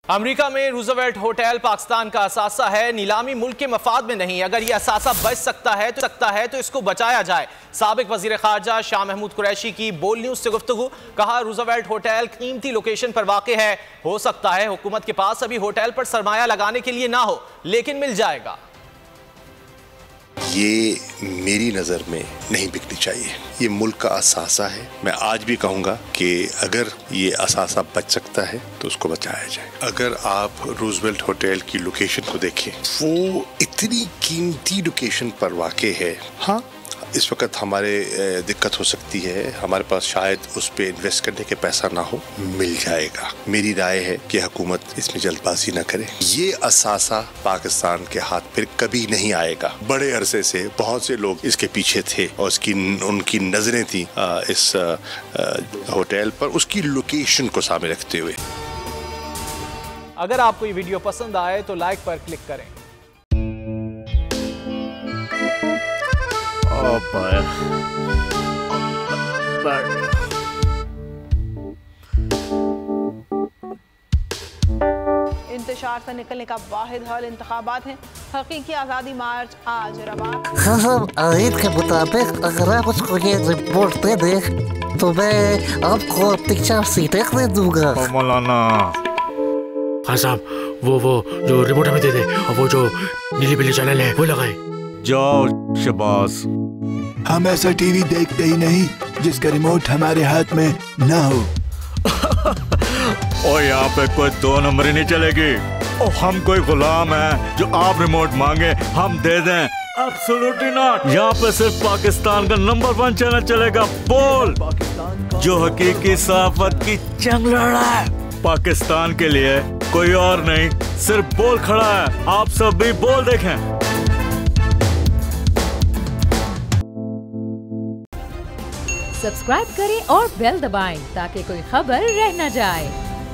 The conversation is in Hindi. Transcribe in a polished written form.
अमेरिका में रूजवेल्ट होटल पाकिस्तान का असासा है। नीलामी मुल्क के मफाद में नहीं। अगर यह असासा बच सकता है तो इसको बचाया जाए। साबिक वजीर खारजा शाह महमूद कुरैशी की बोल न्यूज से गुफ्तगू। कहा, रूजवेल्ट होटल कीमती लोकेशन पर वाक़ है। हो सकता है हुकूमत के पास अभी होटल पर सरमाया लगाने के लिए ना हो, लेकिन मिल जाएगा। ये मेरी नज़र में नहीं बिकनी चाहिए। ये मुल्क का असासा है। मैं आज भी कहूँगा कि अगर ये असासा बच सकता है तो उसको बचाया जाए। अगर आप रूजवेल्ट होटल की लोकेशन को देखें, वो इतनी कीमती लोकेशन पर वाक़े है। हाँ, इस वक्त हमारे दिक्कत हो सकती है, हमारे पास शायद उस पर इन्वेस्ट करने के पैसा ना हो। मिल जाएगा। मेरी राय है कि हुकूमत इसमें जल्दबाजी ना करे। ये असासा पाकिस्तान के हाथ फिर कभी नहीं आएगा। बड़े अरसे से बहुत से लोग इसके पीछे थे और उनकी नजरें थी इस होटल पर, उसकी लोकेशन को सामने रखते हुए। अगर आपको ये वीडियो पसंद आए तो लाइक पर क्लिक करें। इंतशार से निकलने का वाहिद हल इंतखाबात हैं। हकीकी आज़ादी मार्च आज रवा। आयत के मुताबिक अगर आप उसको ये रिपोर्ट दे दे तो मैं आपको अपनी 4 सीटें दे दूंगा। मौलाना हाँ साहब, वो जो रिपोर्ट हमें दे दे और वो जो नीली पीली चैनल है वो लगाए। जाओ शबाज। हम ऐसा टीवी देखते ही नहीं जिसका रिमोट हमारे हाथ में ना हो। और यहाँ पे कोई 2 नंबरी नहीं चलेगी। और हम कोई गुलाम है जो आप रिमोट मांगे हम दे दें? Absolutely not. यहाँ पे सिर्फ पाकिस्तान का नंबर 1 चैनल चलेगा, बोल, जो हकीकी सहाफत की जंग लड़ा है। पाकिस्तान के लिए कोई और नहीं, सिर्फ बोल खड़ा है। आप सब भी बोल देखें। सब्सक्राइब करें और बेल दबाएं ताकि कोई खबर रह न जाए।